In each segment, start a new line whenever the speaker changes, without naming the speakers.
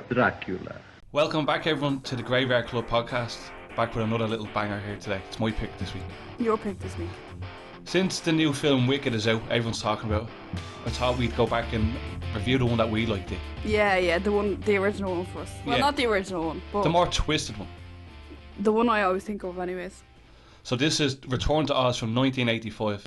Dracula.
Welcome back, everyone, to the Graveyard Club podcast. Back with another little banger here today. It's my pick this week.
Your pick this week.
Since the new film Wicked is out, everyone's talking about it, I thought we'd go back and review the one that we liked.
Yeah, the original one first. Well, not the original one, but
the more twisted one.
the one I always think of anyways.
So this is Return to Oz from 1985.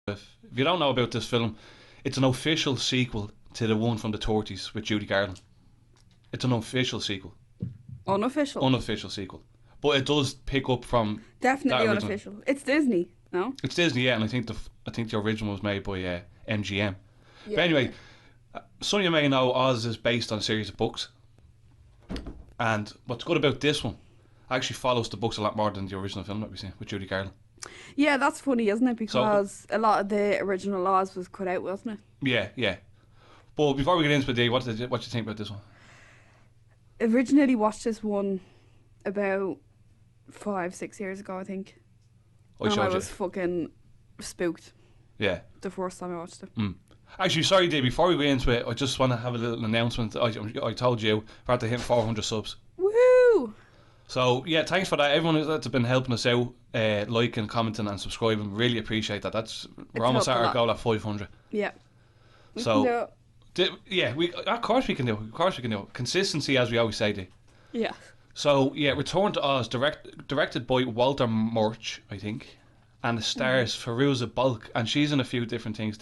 If you don't know about this film, it's an official sequel to the one from the 30s with Judy Gardland. It's an official sequel.
Unofficial?
Unofficial sequel. But it does pick up from
Definitely unofficial. It's Disney, no?
It's Disney, yeah, and I think the original was made by MGM. Yeah. But anyway, some of you may know Oz is based on a series of books. And what's good about this one, actually follows the books a lot more than the original film that we see with Judy Garland.
Yeah, that's funny, isn't it? Because a lot of the original Oz was cut out, wasn't
it? Yeah. But before we get into it, what do you think about this one?
Originally watched this one about 5-6 years ago, I think. I was fucking spooked.
Yeah.
The first time I watched it.
Actually, sorry, Dave, before we go into it, I just want to have a little announcement. I told you we're at to hit 400 subs.
Woohoo!
So, yeah, thanks for that. Everyone that's been helping us out, liking, commenting and subscribing, really appreciate that. We're almost at our goal at 500.
Yeah.
So, of course we can do it. Of course we can do it. Consistency, as we always say, Dave.
Yeah.
So, yeah, Return to Oz, directed by Walter Murch, I think. And it stars Fairuza Balk, and she's in a few different things.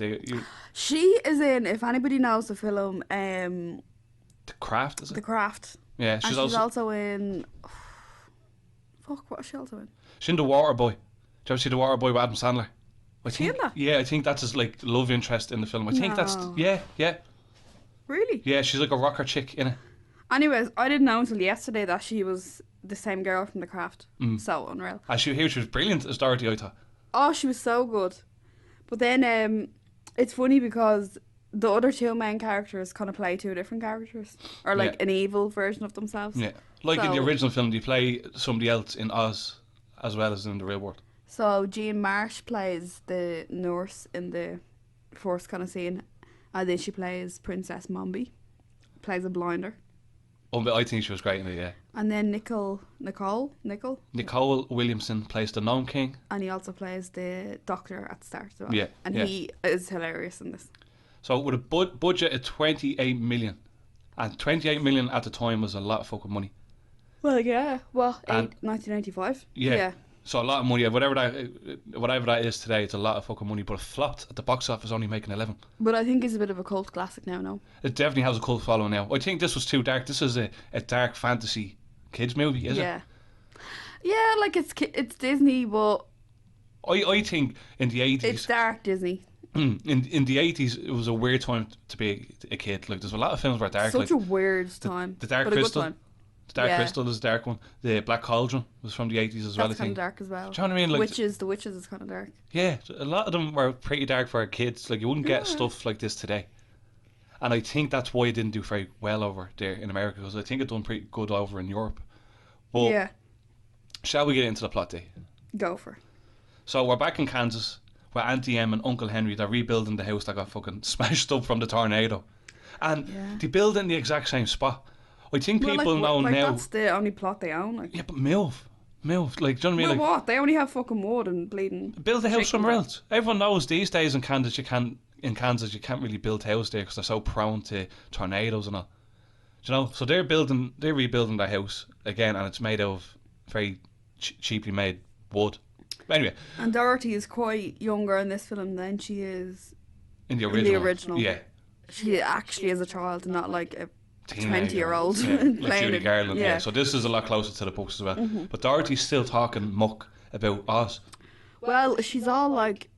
She is in, if anybody knows the film,
The Craft, is it?
The Craft.
Yeah,
she's also in... Fuck, what is she also in?
She's in The Water Boy. Did you ever see The Water Boy with Adam Sandler?
She in that?
Yeah, I think that's his love interest in the film. I think that's... Yeah.
Really?
Yeah, she's like a rocker chick in it.
Anyways, I didn't know until yesterday that she was the same girl from The Craft. So unreal.
And she was brilliant as Dorothy, I thought.
Oh, she was so good. But then it's funny because the other two main characters kind of play two different characters. Or an evil version of themselves.
Yeah. In the original film, they play somebody else in Oz as well as in the real world. So
Jean Marsh plays the nurse in the first kind of scene. And then she plays Princess Mombi. Plays a blinder.
Oh, I think she was great in it, yeah.
And then Nicole
Williamson plays the Nome King.
And he also plays the doctor at the start as well.
Yeah.
And he is hilarious in this.
So with a budget of 28 million. And 28 million at the time was a lot of fucking money.
Well, yeah. Well, 1995.
Yeah. So a lot of money. Whatever that is today, it's a lot of fucking money. But it flopped at the box office, only making 11.
But I think it's a bit of a cult classic now, no?
It definitely has a cult following now. I think this was too dark. This is a dark fantasy kids movie, is it?
Yeah. Yeah, it's Disney, but...
I think in the 80s...
It's dark Disney.
In the 80s, it was a weird time to be a kid. There's a lot of films where dark.
Such a weird time.
The Dark Crystal. The Dark Crystal is a dark one. The Black Cauldron was from the 80s as well, I think.
That's kind of dark as well.
Do you know what I mean?
The Witches is kind of dark.
Yeah, a lot of them were pretty dark for our kids. You wouldn't get stuff like this today. And I think that's why it didn't do very well over there in America, because I think it done pretty good over in Europe. But shall we get into the plot, Dave?
Go for it.
So we're back in Kansas, where Auntie Em and Uncle Henry, they're rebuilding the house that got fucking smashed up from the tornado. And they build in the exact same spot. I think people know now...
That's the only plot they own.
Yeah, but move. Do you know what I mean?
Well, what? They only have fucking wood and bleeding... Build
a house somewhere else. Everyone knows these days in Kansas you can't really build houses there because they're so prone to tornadoes and all. Do you know? So they're rebuilding their house again, and it's made of very cheaply made wood. But anyway. And
Dorothy is quite younger in this film than she is
in the original. Yeah.
She actually is a child, not like a
20-year-old like Judy Garland. Yeah. So this is a lot closer to the books as well. Mm-hmm. But Dorothy's still talking muck about Oz.
Well, she's all like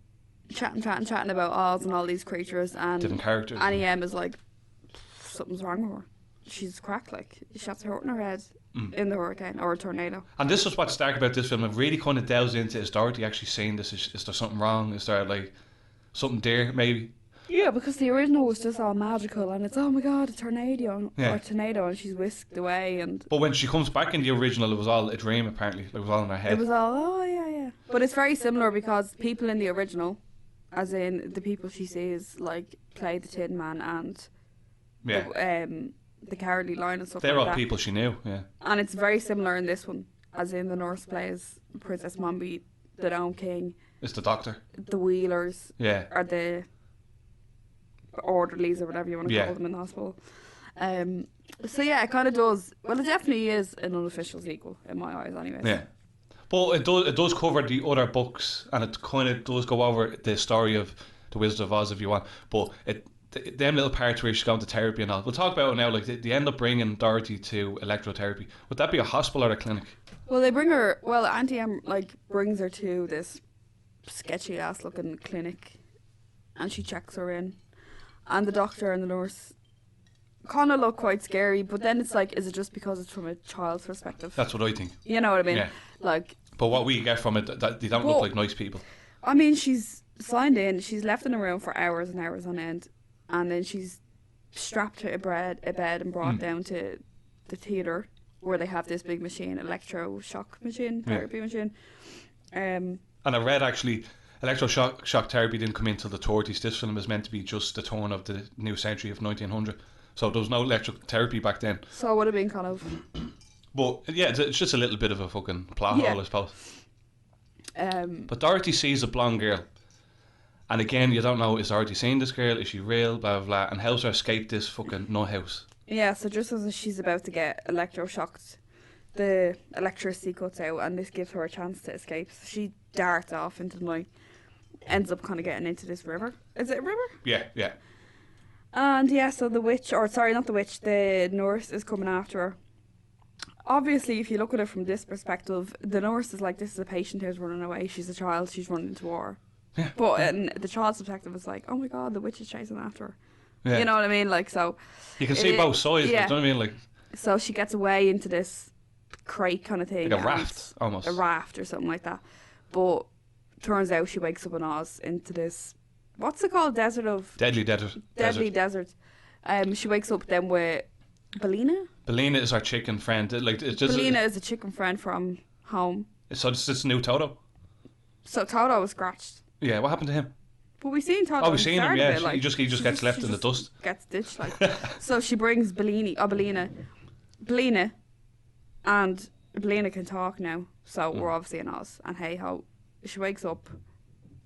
chatting about Oz and all these creatures, and
different characters.
Annie M is like, something's wrong with her. She's cracked. She has a hurt in her head in the hurricane or a tornado.
And this is what's dark about this film. It really kind of delves into, is Dorothy actually saying this? Is there something wrong? Is there something there maybe?
Yeah, because the original was just all magical, and it's, oh my god, a tornado,
Yeah.
or tornado, and she's whisked away, and
But when she comes back in the original, it was all a dream, apparently. Like, it was all in her
it
head.
was all, oh yeah, yeah. But it's very similar because people in the original, as in the people she sees, like, play the Tin Man and
Yeah.
the Cowardly Lion and stuff
They're
like
all
that.
people she knew, yeah.
And it's very similar in this one, as in the Norse plays Princess Mombi, the Nome King,
It's the doctor.
the Wheelers,
Yeah.
or the orderlies, or whatever you want to
Yeah.
call them in the hospital. So yeah, it kind of does. Well, it definitely is an unofficial sequel in my eyes, anyways.
Yeah. But it does cover the other books, and it kind of does go over the story of the Wizard of Oz if you want. But them little parts where she's going to therapy and all. We'll talk about it now. Like they end up bringing Dorothy to electrotherapy. Would that be a hospital or a clinic?
Well, they bring her. Well, Auntie Em brings her to this sketchy ass looking clinic, and she checks her in, and the doctor and the nurse kind of look quite scary. But then it's like, is it just because it's from a child's perspective?
That's what I think.
You know what I mean?
Yeah.
Like,
But what we get from it, that they don't look like nice people.
I mean, she's signed in. She's left in a room for hours and hours on end, and then she's strapped to a bed and brought down to the theatre where they have this big machine, electroshock machine, therapy machine.
And I read actually, electroshock therapy didn't come into the 30s. This film is meant to be just the turn of the new century of 1900. So there was no electrotherapy back then.
So it would have been kind of.
But yeah, it's just a little bit of a fucking plot hole, I suppose. But Dorothy sees a blonde girl. And again, you don't know, is Dorothy seeing this girl? Is she real? Blah, blah, blah. And helps her escape this fucking nut house.
Yeah, so just as she's about to get electroshocked, the electricity cuts out, and this gives her a chance to escape. So she darts off into the night, ends up kind of getting into this river. Is it a river?
Yeah, yeah.
And yeah, so the witch, or sorry, not the witch, the nurse is coming after her. Obviously, if you look at it from this perspective, the nurse is like, this is a patient who's running away. She's a child. She's running into war.
Yeah.
But in the child's perspective, it's like, oh my god, the witch is chasing after her.
Yeah.
You know what I mean? Like, so.
You can see both sides,
yeah.
like, do you know what I mean? Like,
so she gets away into this crate kind of thing.
like a raft, almost.
A raft or something like that. But turns out she wakes up in Oz into this, what's it called? Desert of.
Deadly desert.
Deadly desert. She wakes up then with Belina.
Belina is our chicken friend. Like, it's just
Belina is a chicken friend from home.
So it's just a new Toto.
So Toto was scratched.
Yeah, what happened to him?
But we've seen Toto.
Oh, we've seen him. Yeah,
it, like,
he just gets left in the dust.
Gets ditched, like. So she brings Belina, and Belina can talk now. So we're obviously in Oz, and hey ho, she wakes up.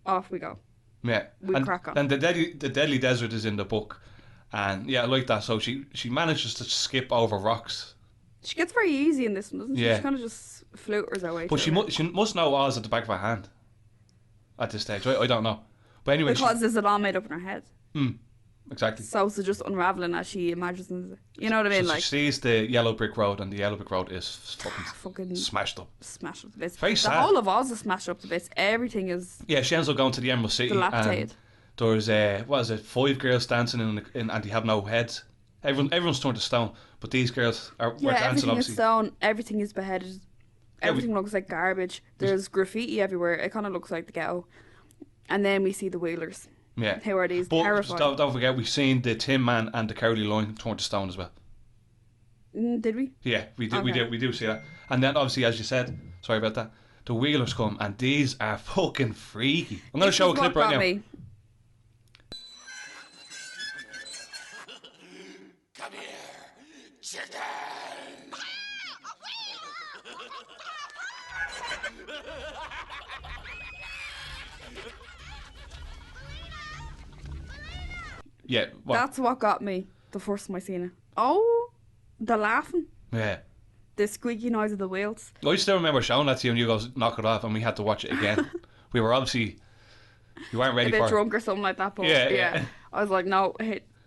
Off we go.
Yeah,
We crack on.
And the deadly desert is in the book, and yeah, I like that. So she manages to skip over rocks.
She gets very easy in this one, doesn't she?
Yeah.
She kind of just floaters her way.
But she
through it.
she must know Oz at the back of her hand. At this stage, I don't know. But anyway,
Because there's it all made up in her head.
exactly.
So it's just unraveling as she imagines it. You know what I mean?
So
Like,
she sees the yellow brick road, and the yellow brick road is fucking smashed up.
smashed up to bits.
Very
the
sad.
whole of Oz is smashed up to bits. Everything is
Yeah, she ends up going to the Emerald City,
dilapidated.
and there's what is it, 5 girls dancing in and they have no heads. Everyone's turned to stone, but these girls were dancing
everything is
obviously.
stone. Everything is beheaded. Everything looks like garbage. There's graffiti everywhere. It kind of looks like the ghetto. And then we see the Wheelers.
Yeah.
Who are these
But
terrifying?
don't forget, we've seen the Tin Man and the Cowardly Lion turned to stone as well.
Did we?
Yeah, we do.
Okay.
We do see that. And then obviously, as you said, sorry about that, the Wheelers come, and these are fucking freaky. I'm going to show a clip right now.
Come here, chicken.
Yeah. What?
That's what got me the first time I seen it. Oh, the laughing.
Yeah.
The squeaky noise of the wheels.
I still remember showing that to you, and you go knock it off, and we had to watch it again. We were obviously, you weren't ready
A bit
for it.
drunk or something like that. But
Yeah.
I was like, no,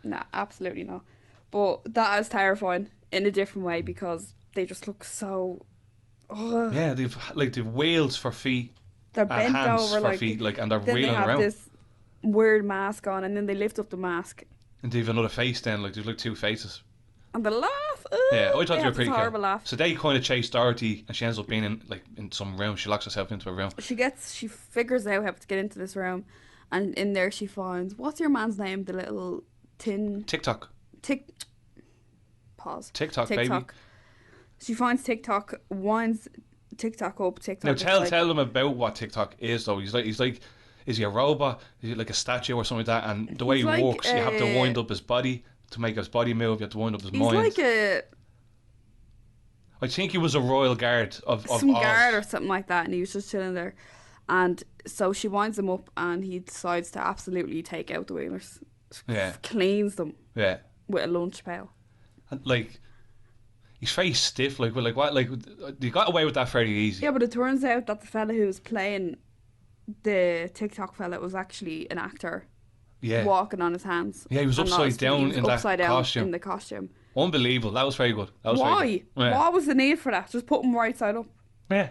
nah, absolutely no. But that is terrifying in a different way because they just look so. Ugh.
Yeah, they've wheels for feet
They're
and
bent
hands
over
for
like.
feet, like, and they're
Then they
wheeling
have
around.
this weird mask on, and then they lift up the mask
And they've another face then, like there's like 2 faces.
and the laugh.
Yeah, I thought
they
they were
have
pretty
this
cool.
horrible laugh.
So they kind of chase Dorothy, and she ends up being in some room. She locks herself into a room.
She figures out how to get into this room, And in there she finds, what's your man's name? The little tin...
TikTok.
Pause.
TikTok, baby.
She finds TikTok, winds TikTok up. TikTok.
Now
is
tell them about what TikTok is though. He's like, is he a robot? Is he like a statue or something like that? And the way he
like,
walks, you have to wind up his body to make his body move. You have to wind up his mind.
He's like a...
I think he was a royal guard of
some
Oz.
guard or something like that, and he was just chilling there. And so she winds him up, and he decides to absolutely take out the Wheelers.
Yeah.
Cleans them.
Yeah.
With a lunch pail.
And like, he's very stiff. Like what? Like, you got away with that fairly easy.
Yeah, but it turns out that the fella who was playing the TikTok fella was actually an actor.
Yeah.
Walking on his hands.
Yeah, he was upside down in that costume.
In the costume.
Unbelievable. That was very good. That was
Why?
very good. Yeah.
What was the need for that? Just put him right side up.
Yeah.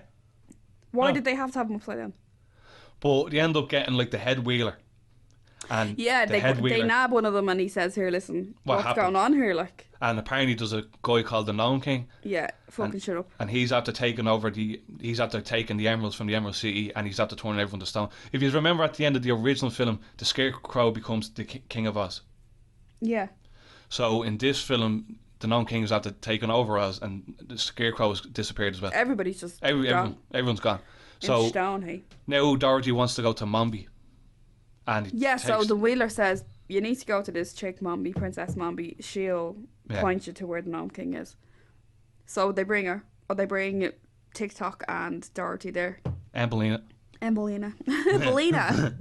Why did they have to have him upside down?
But they end up getting like the head wheeler. And
yeah, they nab one of them and he says, here, listen, what's going on here? Like,
and apparently there's a guy called the Nome King.
Yeah, fucking shut up.
And he's after taking the emeralds from the Emerald City, and he's after turning everyone to stone. If you remember at the end of the original film, the Scarecrow becomes the King of Oz.
Yeah.
So in this film, the Nome King is after taking over Oz, and the Scarecrow has disappeared as well.
Everybody's just gone.
Everyone's gone. So
stone, hey?
Now Dorothy wants to go to Mombi. And
so the Wheeler says, you need to go to this chick Mombi, Princess Mombi. She'll point you to where the Nome King is. So they bring her. Or they bring TikTok and Dorothy there.
And Belina.
Belina.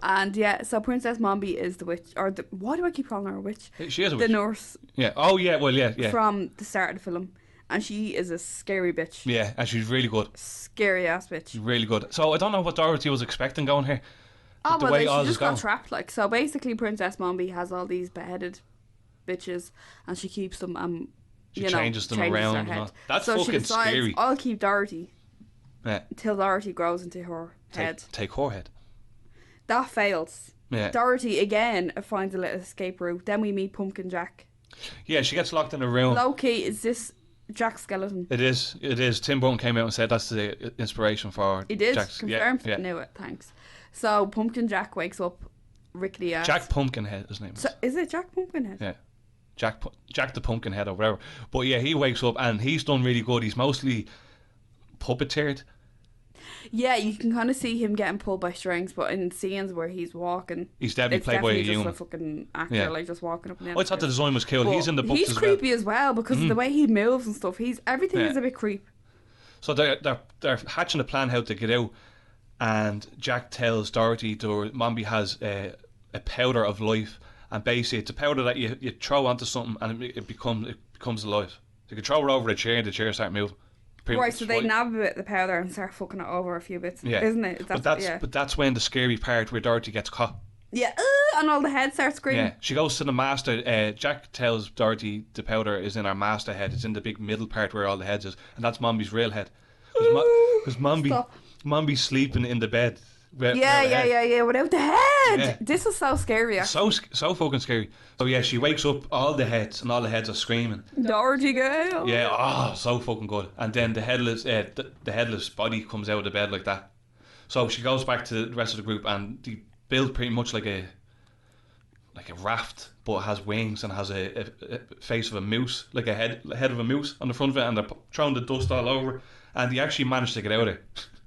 And yeah, so Princess Mombi is the witch. Why do I keep calling her a witch?
She is a witch.
The nurse.
Yeah. Oh yeah, well yeah.
From the start of the film. And she is a scary bitch.
Yeah, and she's really good.
Scary ass bitch.
She's really good. So I don't know what Dorothy was expecting going here.
Oh, well, she just got trapped. Like, so basically, Princess Mombi has all these beheaded bitches, and she keeps them.
She changes them around. And all. That's so fucking scary.
I'll keep Dorothy.
Yeah.
Until Dorothy grows into her head.
Take her head.
That fails.
Yeah.
Dorothy again finds a little escape route. Then we meet Pumpkin Jack.
Yeah, she gets locked in a room.
Low-key, is this Jack's skeleton?
It is. Tim Burton came out and said that's the inspiration for
It is
Jack's.
confirmed.
Yeah.
Knew it. Thanks. So Pumpkin Jack wakes up, rickety ass.
Jack Pumpkinhead, his name is.
So, is it Jack Pumpkinhead?
Yeah. Jack the Pumpkinhead or whatever. But yeah, he wakes up and he's done really good. He's mostly puppeteered.
Yeah, you can kind of see him getting pulled by strings, but in scenes where he's walking,
he's definitely played by a human.
Just a fucking actor, like just walking up and down.
I thought the design was cool. But he's in the books as well.
He's creepy as well because of the way he moves and stuff. Everything is a bit creep.
So they're hatching a plan how to get out, and Jack tells Dorothy Mombi has a powder of life, and basically it's a powder that you throw onto something and it becomes alive. So you can throw it over a chair and the chair starts moving.
Right, so they nab a bit of the powder and start fucking it over a few bits, isn't it?
But that's when the scary part where Dorothy gets caught.
Yeah, and all the heads start screaming.
Yeah, she goes to the master. Jack tells Dorothy the powder is in her master head. It's in the big middle part where all the heads is, and that's Mombi's real head. Because Mombi's sleeping in the bed.
Without the head. Yeah. This is so scary.
Actually. So fucking scary. So yeah, she wakes up all the heads, and all the heads are screaming.
Dorothy girl.
Yeah, so fucking good. And then the headless body comes out of the bed like that. So she goes back to the rest of the group, and they build pretty much like a raft, but it has wings and has a face of a moose, like a head of a moose on the front of it, and they're throwing the dust all over. And they actually managed to get out of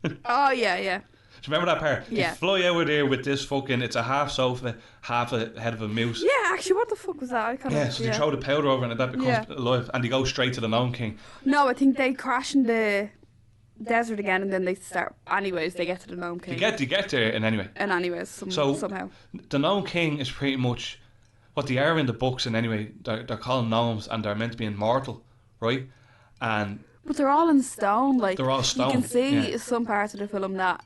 it.
Oh yeah.
Do you remember that part?
Yeah.
You fly out of there with this fucking, it's a half sofa, half a head of a moose.
Yeah, actually, what the fuck was that?
So they throw the powder over and that becomes alive, and they go straight to the Nome King.
No, I think they crash in the desert again, and then they start. Anyways, they get to the Nome King.
They get there, and anyway.
And anyways, somehow.
The Nome King is pretty much what they are in the books, and anyway, they're called gnomes, and they're meant to be immortal, right?
But they're all in stone, like
they're all stone.
You can see some parts of the film that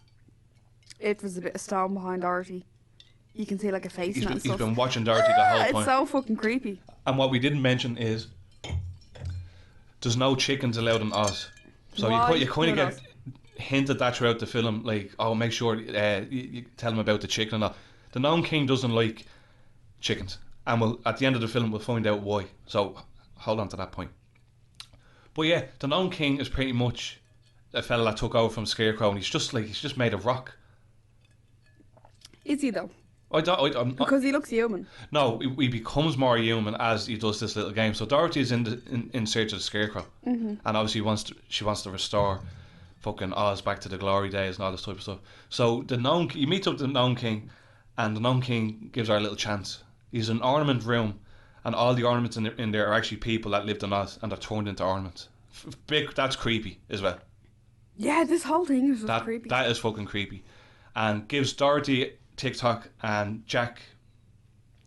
it was a bit of stone behind Dorothy. You can see like a face and stuff.
He's been watching Dorothy the whole time.
It's so fucking creepy.
And what we didn't mention is there's no chickens allowed in Oz. So you kind of get hinted that throughout the film, like, oh, make sure you tell him about the chicken and all. The Nome King doesn't like chickens, and at the end of the film we'll find out why. So hold on to that point. But yeah, the Nome King is pretty much a fella that took over from Scarecrow, and he's just made of rock.
Is he though?
I'm
Because he looks human.
No, he becomes more human as he does this little game. So Dorothy is in search of the Scarecrow, and obviously she wants to restore fucking Oz back to the glory days and all this type of stuff. So he meets up with the Nome King, and the Nome King gives her a little chance. He's in an ornament room, and all the ornaments in there are actually people that lived in Oz, and they're turned into ornaments. That's creepy as well.
Yeah, this whole thing is just creepy.
That is fucking creepy, and gives Dorothy, Tik Tok, and Jack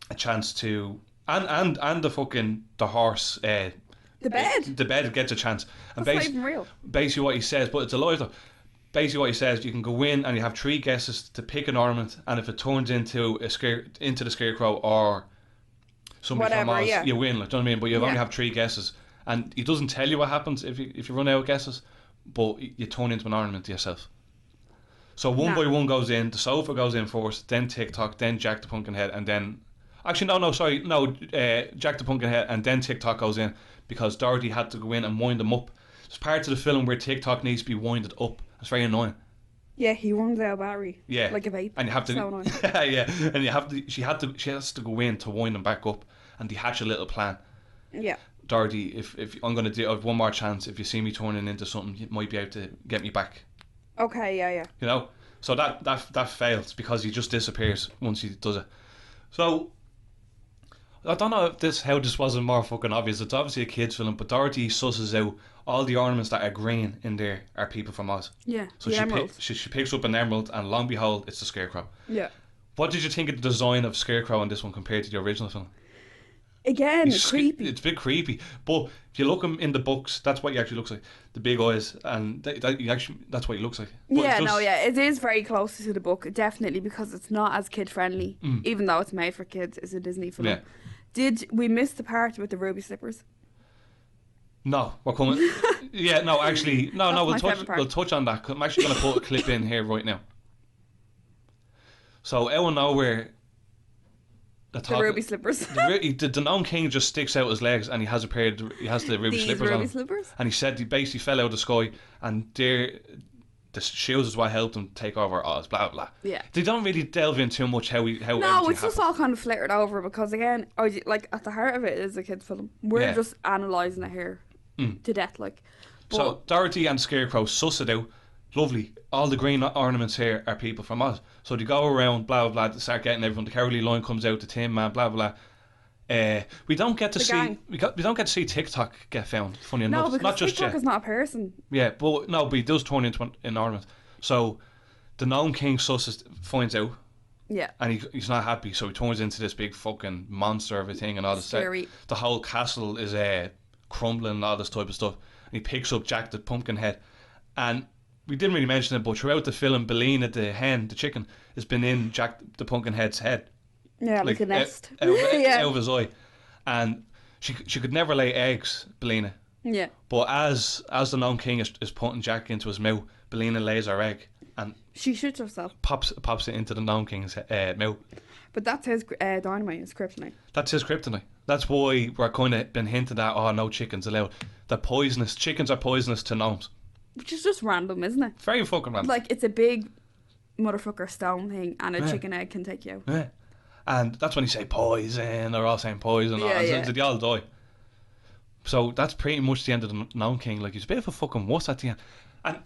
a chance to, and the horse.
The bed.
The bed gets a chance. And
That's not even real.
Basically, what he says, but it's a lie though. Basically, what he says, you can go in and you have 3 guesses to pick an ornament, and if it turns into the Scarecrow or somebody from Oz, you win. Like, do you know what I mean? But you only have 3 guesses, and he doesn't tell you what happens if you run out of guesses, but you turn into an ornament yourself. So one by one goes in. The sofa goes in first, then Tik Tok, then Jack the Pumpkinhead, and then Jack the Pumpkinhead, and then Tik Tok goes in because Dorothy had to go in and wind them up. There's parts of the film where Tik Tok needs to be winded up. It's very annoying.
Yeah, he runs out of battery.
Yeah,
like a vape.
And you have to.
So annoying.
Yeah, and she has to go in to wind them back up, and they hatch a little plan.
Yeah.
Dorothy, if I'm gonna do, I have one more chance. If you see me turning into something, you might be able to get me back.
Okay. Yeah.
You know, so that fails because he just disappears once he does it. So I don't know if how this wasn't more fucking obvious. It's obviously a kids film, but Dorothy susses out all the ornaments that are green in there are people from Oz.
Yeah.
So she picks up an emerald, and lo and behold, it's the Scarecrow.
Yeah.
What did you think of the design of Scarecrow in this one compared to the original film?
Again, creepy.
It's a bit creepy, but if you look him in the books, that's what he actually looks like. The big eyes, and that's what he looks like. But
it is very close to the book, definitely, because it's not as kid friendly, even though it's made for kids. It's a Disney film.
Yeah.
Did we miss the part with the ruby slippers?
No, we're coming. Yeah, no, actually, no. We'll touch on that. I'm actually going to put a clip in here right now. So out of nowhere,
the ruby slippers.
The Nome King just sticks out his legs, and he has the ruby slippers on.
Slippers?
And he said he basically fell out of the sky, and the shoes is what helped him take over Oz. Blah blah.
Yeah.
They don't really delve in too much how.
No, it's just all kind of flittered over because again, at the heart of it is a kids' film. We're just analysing it here to death, like. But
so Dorothy and Scarecrow suss it out. Lovely. All the green ornaments here are people from Oz. So they go around, blah blah blah, to start getting everyone. The Cowardly Lion comes out, the Tin Man, blah blah. We don't get to see Tik Tok get found. Funny enough,
no, because
not just
Tik Tok is not a person.
Yeah, but he does turn into an ornament. So the Nome King finds out.
Yeah.
And he's not happy, so he turns into this big fucking monster of a thing, and all this stuff. The whole castle is crumbling and all this type of stuff. And he picks up Jack the Pumpkinhead, and we didn't really mention it, but throughout the film, Bellina, the hen, the chicken, has been in Jack the Pumpkinhead's head.
Yeah, like a nest.
Out of his eye. And she could never lay eggs, Bellina.
Yeah.
But as the Nome King is putting Jack into his mouth, Bellina lays her egg, and
she shoots herself.
Pops it into the Nome King's mouth.
But that's his dynamite, his kryptonite.
That's his kryptonite. That's why we're kind of been hinted at, oh, no chickens allowed. They're poisonous. Chickens are poisonous to gnomes. Which
is just random, isn't it?
Very fucking random.
Like, it's a big motherfucker stone thing, and a chicken egg can take you out.
Yeah. And that's when you say poison, they're all saying poison, and they all die. So that's pretty much the end of the Nome King. Like, he's a bit of a fucking wuss at the end. And,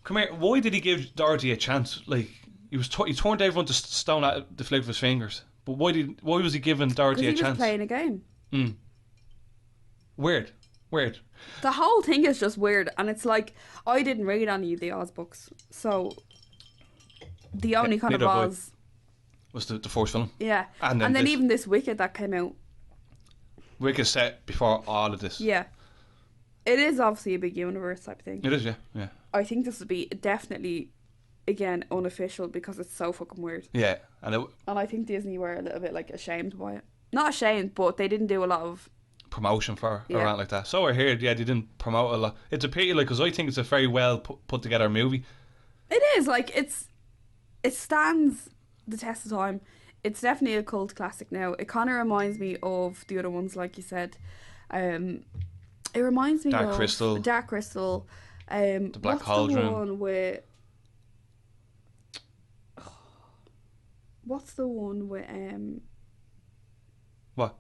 come here, why did he give Dorothy a chance? Like, he turned everyone to stone at the flick of his fingers. But why was he giving Dorothy a chance?
Because he was playing a game.
Weird.
The whole thing is just weird, and it's like, I didn't read any of the Oz books, so the only kind of Oz
was the first film.
Yeah, and then even this Wicked that came out.
Wicked set before all of this.
Yeah, it is obviously a big universe type thing.
It is, yeah.
I think this would be definitely, again, unofficial because it's so fucking weird.
Yeah,
and I think Disney were a little bit like ashamed by it. Not ashamed, but they didn't do a lot of
promotion for around like that. So I heard, they didn't promote a lot. It's a pity, like, because I think it's a very well put together movie.
It is, like, it stands the test of time. It's definitely a cult classic now. It kind of reminds me of the other ones, like you said. It reminds me
Dark
of
Crystal.
The
Black Cauldron.
The one with What's the one with
What?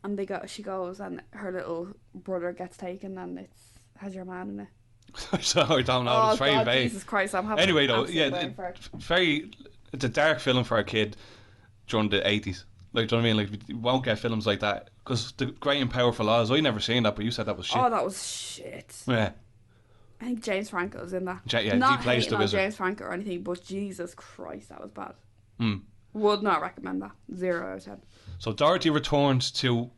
and she goes and her little brother gets taken and has your man in it.
So I don't know.
Oh
It's very
God,
vague.
Jesus Christ! I'm having
Anyway,
an
though,
absolute brain
yeah,
fart.
very. It's a dark film for a kid during the 80s. Like, do you know what I mean? Like, you won't get films like that because the Great and Powerful Oz. I never seen that, but you said that was shit.
Oh, that was shit.
Yeah,
I think James Franco's in that.
Yeah, he
Not
plays
hating
the
on
wizard.
James Franco or anything, but Jesus Christ, that was bad.
Mm.
Would not recommend that. 0 out of 10.
So Dorothy returns to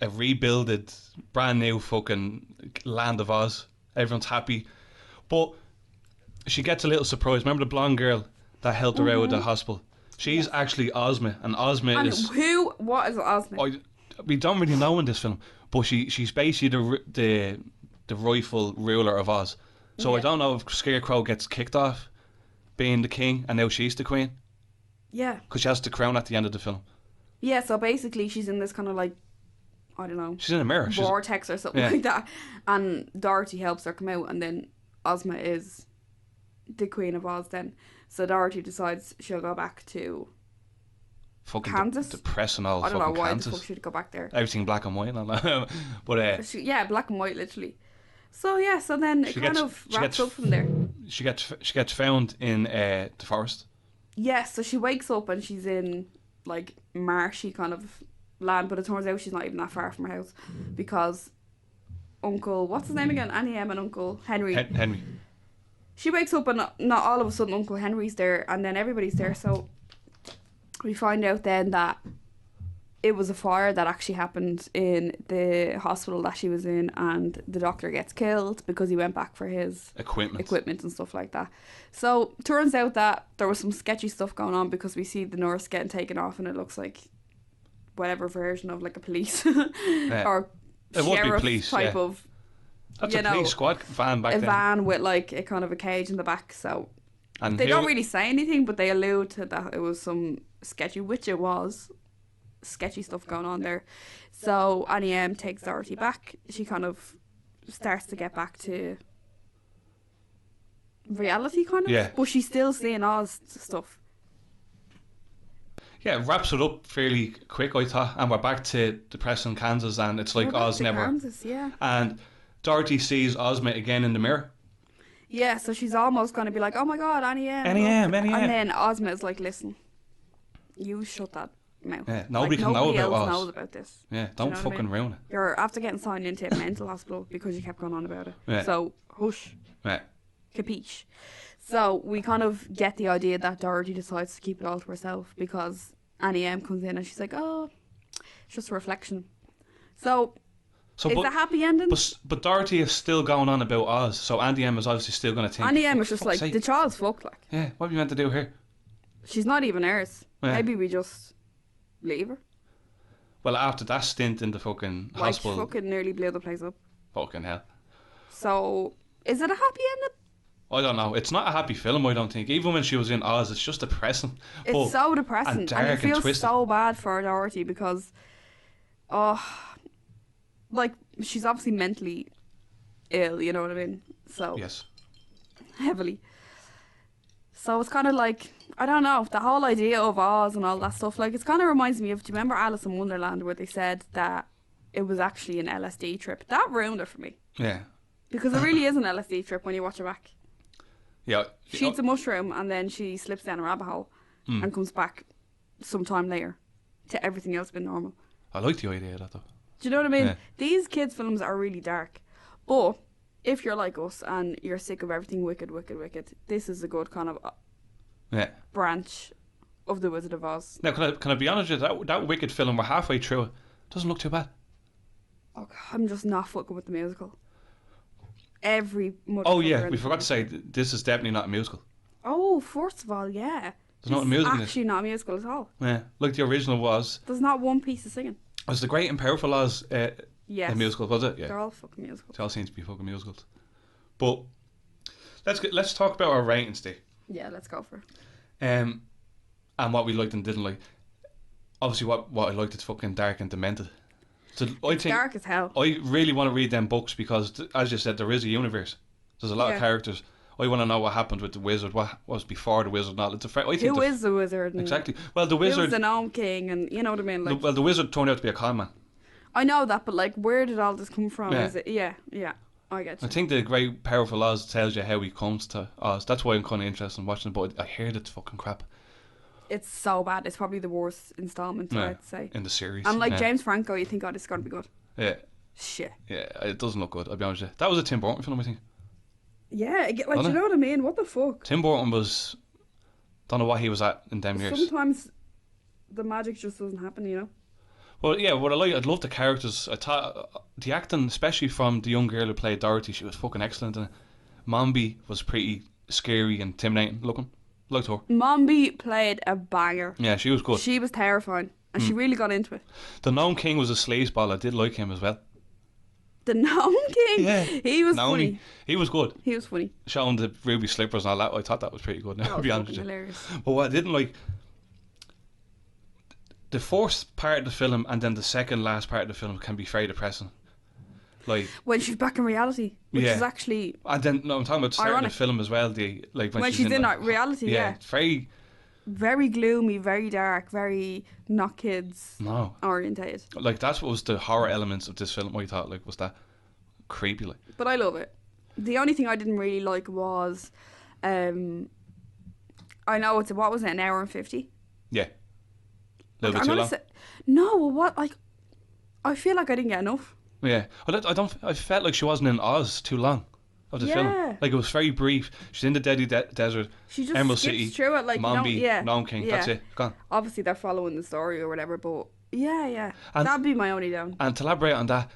a rebuilded, brand new fucking land of Oz. Everyone's happy, but she gets a little surprise. Remember the blonde girl that helped her out at the hospital? She's actually Ozma, and Ozma
And
is.
what is Ozma?
We don't really know in this film, but she's basically the rightful ruler of Oz. So I
Yeah.
don't know if Scarecrow gets kicked off being the king, and now she's the queen
Yeah.
because she has the crown at the end of the film.
Yeah, so basically she's in this kind of like, I don't know,
She's in a mirror. She's,
vortex or something
yeah.
like that. And Dorothy helps her come out, and then Ozma is the Queen of Oz then. So Dorothy decides she'll go back to
fucking
Kansas?
depressing old
I don't know
fucking
why the
Kansas.
fuck she'd go back there.
Everything black and white, and all that. But
Yeah, black and white, literally. So yeah, so then it
She
kind
gets-
of
she
wraps
gets-
up from there.
she gets found in the forest.
Yeah, so she wakes up and she's in like marshy kind of land, but it turns out she's not even that far from her house because Uncle, what's his name again? Annie M and Uncle Henry.
Henry.
She wakes up and not all of a sudden Uncle Henry's there, and then everybody's there. So we find out then that it was a fire that actually happened in the hospital that she was in, and the doctor gets killed because he went back for his equipment and stuff like that. So turns out that there was some sketchy stuff going on because we see the nurse getting taken off and it looks like whatever version of like a police or
It would be
sheriff
police,
type
yeah.
of
That's
you
a police squad van back
a
then.
van with like a kind of a cage in the back. So
And
they
who-
don't really say anything, but they allude to that it was some sketchy, which it was sketchy stuff going on there. So Annie M takes Dorothy back. She kind of starts to get back to reality, kind of.
Yeah.
But she's still seeing Oz stuff.
Yeah, it wraps it up fairly quick, I thought, and we're back to depressing Kansas, and it's like
We're back
Oz
to
never.
Kansas, yeah.
And Dorothy sees Ozma again in the mirror.
Yeah, so she's almost going to be like, oh my God, Annie M.
Annie M,
look."
Annie M.
And then Ozma is like, listen, you shut that mouth.
Yeah, nobody
Like,
can know
nobody
about
else
Oz.
knows about this.
Yeah,
Do
don't
you know what I
fucking
mean?
ruin it.
You're after getting signed into a mental hospital because you kept going on about it.
Yeah.
So, hush.
Yeah.
Capiche. So we kind of get the idea that Dorothy decides to keep it all to herself because Annie M comes in and she's like, oh, it's just a reflection. So,
So,
is
but,
a happy ending?
but Dorothy is still going on about Oz, so Andy M is obviously still going to think.
Annie M
"For
is just
fuck's
like,
sake."
the child's fucked, like.
Yeah, what are we meant to do here?
She's not even ours.
Yeah.
Maybe we just leave her.
Well, after that stint in the fucking
Like,
hospital,
fucking nearly blew the place up.
fucking hell.
So, is it a happy ending?
I don't know. It's not a happy film, I don't think. Even when she was in Oz, it's just depressing.
It's
But-
so depressing.
and dark
you
and
feel
twisted.
so bad for Dorothy because, like, she's obviously mentally ill, you know what I mean? So,
Yes.
heavily. So it's kind of like, I don't know, the whole idea of Oz and all that stuff, like, it kind of reminds me of, do you remember Alice in Wonderland where they said that it was actually an LSD trip? That ruined it for me.
Yeah.
Because it really is an LSD trip when you watch it back.
Yeah.
She eats a mushroom and then she slips down a rabbit hole and comes back sometime later to everything else being normal.
I like the idea of that, though.
Do you know what I mean?
Yeah.
These kids' films are really dark. But if you're like us and you're sick of everything wicked, this is a good kind of
Yeah.
branch of The Wizard of Oz.
Now, can I be honest with you? That Wicked film, we're halfway through it. Doesn't look too bad.
Oh, God, I'm just not fucking with the musical. Every
Oh,
motherfucker
yeah.
in
We
the
forgot to say, this is definitely not a musical.
Oh, first of all, yeah.
There's not a
This is
music in it.
actually not a musical at all.
Yeah. Like the original was.
There's not one piece of singing.
Was The Great and Powerful Oz
Yes.
a musical, was it? Yeah.
They're all fucking musicals.
They all seem to be fucking musicals. But let's talk about our ratings, Dee.
Yeah, let's go for it.
And what we liked and didn't like. Obviously, what I liked is fucking dark and demented. So I think
Dark as hell.
I really want to read them books because, as you said, there is a universe. There's a lot of
Yeah.
characters. I want to know what happened with the wizard, what was before the wizard and all. It's a I think
Who is the wizard? And
exactly. Well, the
who's
wizard,
the Nome King, and you know what I mean? Like,
the wizard turned out to be a con man.
I know that, but like, where did all this come from?
Yeah.
Is it? Yeah, I get
I
you.
think the great powerful Oz tells you how he comes to Oz. That's why I'm kind of interested in watching it, but I heard it's fucking crap.
It's so bad. It's probably the worst installment, I'd say.
In the series.
And like
yeah.
James Franco, you think, oh, this is gonna be good.
Yeah.
Shit.
Yeah, it doesn't look good, I'll be honest with you. That was a Tim Burton film, I think.
Yeah, like,
Wasn't
you
it?
know what I mean? What the fuck?
Tim Burton was... Don't know what he was at in them years.
Sometimes the magic just doesn't happen, you know?
Well, yeah, what I'd love the characters. I thought the acting, especially from the young girl who played Dorothy, she was fucking excellent. And Mombi was pretty scary and intimidating looking. Liked her.
Mombi played a banger.
Yeah, she was good.
She was terrifying, and she really got into it.
The Nome King was a sleazeball. I did like him as well.
The Nome King?
Yeah.
He was
Nome,
funny.
he was good.
He was funny.
Showing the ruby slippers and all that, I thought that was pretty good.
That
I'll
was
be honest
fucking
with you.
hilarious.
But what I didn't like, the first part of the film and then the second last part of the film can be very depressing. Like
When she's back in reality, which
Yeah.
is actually
and then no, I'm talking about the start
Ironic.
of the film as well. The like
when she's in
like,
reality. Yeah,
it's very
very gloomy, very dark, very not kids
no.
orientated.
Like that's what was the horror elements of this film. I thought like was that creepy like.
But I love it. The only thing I didn't really like was, I know it's what was it, an hour and 50?
Yeah. A little
Like,
bit too long.
No, what like? I feel like I didn't get enough.
Yeah, I felt like she wasn't in Oz too long of the
Yeah.
film. Like it was very brief. She's in the Deadly Desert,
She just
Emerald
skips
City,
through it, like
Mombi,
you know,
Nome King. That's it. Gone.
Obviously, they're following the story or whatever, but yeah,
And-
that'd be my only down.
And to elaborate on that,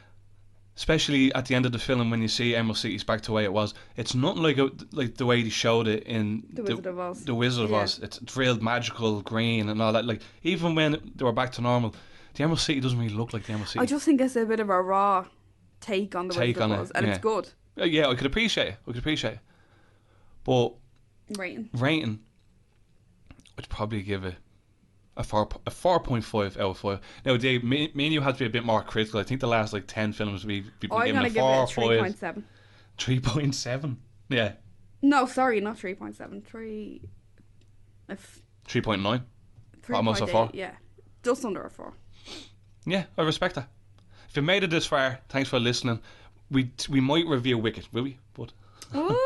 especially at the end of the film when you see Emerald City's back to the way it was, it's nothing like the way they showed it in
The Wizard of Oz.
The Wizard of
Yeah.
Oz. It's real magical green and all that. Like even when they were back to normal, the Emerald City doesn't really look like the Emerald City.
I just think it's a bit of a raw take on the
Take
Wizard
on
of
it,
Oz, and
yeah.
it's good.
Yeah, I could appreciate it. But rating, I'd probably give it a 4.5 out of 5. Now, Dave, me and you had to be a bit more critical. I think the last like 10 films we've been
I'm
giving
gonna
a
give
4
it
or
a
5.
3.7.
3.7. Yeah.
No, sorry, not 3.7. 3.
3.9. Almost a 4.
Yeah, just under a 4.
Yeah, I respect that. If you made it this far, thanks for listening. We might review Wicked, will we? But
Ooh.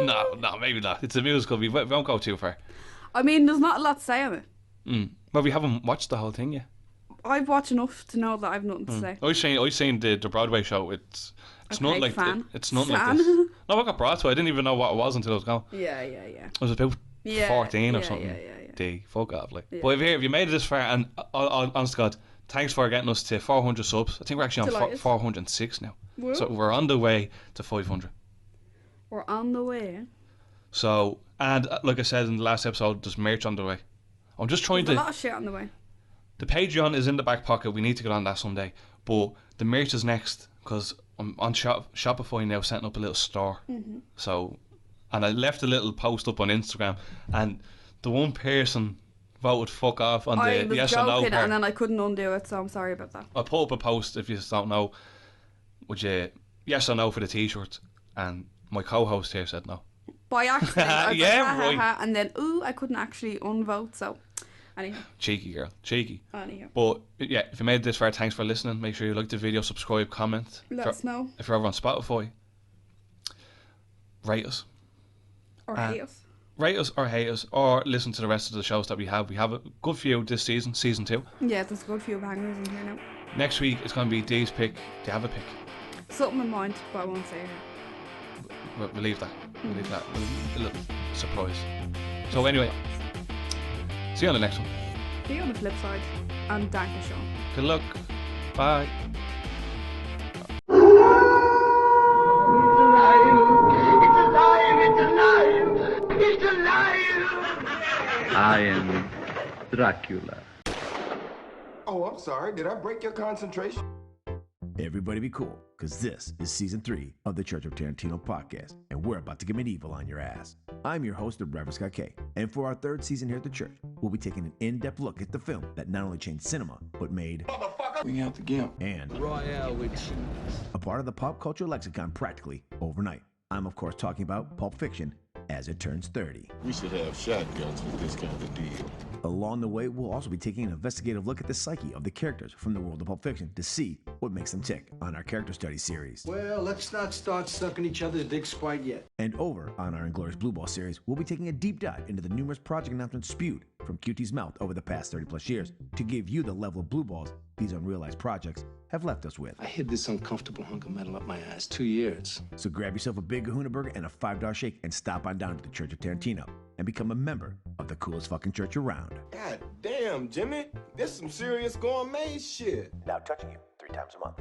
no, maybe not. It's a musical. We won't go too far.
I mean, there's not a lot to say on it.
Well, we haven't watched the whole thing yet.
I've watched enough to know that I've nothing to say.
I've seen the Broadway show. It's not
Okay,
like
fan.
it's not like
Fan.
this. No, I got brought to it. I didn't even know what it was until I was going.
Yeah.
I was about
Yeah,
14 or
yeah,
something.
yeah.
They fuck off like.
Yeah.
But if you made it this far, and honest to God, thanks for getting us to 400 subs. I think we're actually on
Delighted.
406 now.
Woo.
So we're on the way to 500.
We're on the way.
So, and like I said in the last episode, there's merch on the way. I'm just trying
There's a
to.
lot of shit on the way.
The Patreon is in the back pocket. We need to get on that someday. But the merch is next because I'm on Shopify now, setting up a little store.
Mm-hmm.
So, and I left a little post up on Instagram, and the one person voted fuck off on
I
the
was
yes or no
joking,
part.
and then I couldn't undo it, so I'm sorry about that.
I put up a post if you just don't know. Would you yes or no for the t-shirts? And my co-host here said no.
By accident, I was
Yeah,
like, ha, ha,
right.
ha, and then I couldn't actually unvote. So, anyhow,
Cheeky girl, cheeky.
anyhow,
But yeah, if you made it this far, thanks for listening. Make sure you like the video, subscribe, comment.
let us know
If you're over on Spotify, rate us.
or hate us.
Rate us or hate us, or listen to the rest of the shows that we have. We have a good few this season, season 2.
Yeah, there's a good few bangers in here now.
Next week it's going to be Dee's pick. Do you have a pick?
Something in mind, but I won't say it.
We'll leave that. We'll leave that. A little surprise. So anyway, see you on the next one.
See you on the flip side, and thank you, Sean.
Good luck. Bye.
It's alive!
I am Dracula.
Oh, I'm sorry. Did I break your concentration?
Everybody be cool, because this is season 3 of the Church of Tarantino podcast, and we're about to get medieval on your ass. I'm your host, the Reverend Scott K, and for our 3rd season here at the church, we'll be taking an in-depth look at the film that not only changed cinema, but made
We out the gimp.
and
Royale with cheese.
a part of the pop culture lexicon practically overnight. I'm of course talking about Pulp Fiction as it turns 30.
We should have shotguns with this kind of deal.
Along the way, we'll also be taking an investigative look at the psyche of the characters from the world of Pulp Fiction to see what makes them tick on our character study series.
Well, let's not start sucking each other's dicks quite yet.
And over on our Inglourious Blue Ball series, we'll be taking a deep dive into the numerous project announcements spewed from QT's mouth over the past 30 plus years to give you the level of blue balls these unrealized projects have left us with.
I hid this uncomfortable hunk of metal up my ass 2 years.
So grab yourself a big kahuna burger and a $5 shake and stop on down to the Church of Tarantino and become a member of the coolest fucking church around.
God damn, Jimmy. This some serious gourmet shit.
Now touching you 3 times a month.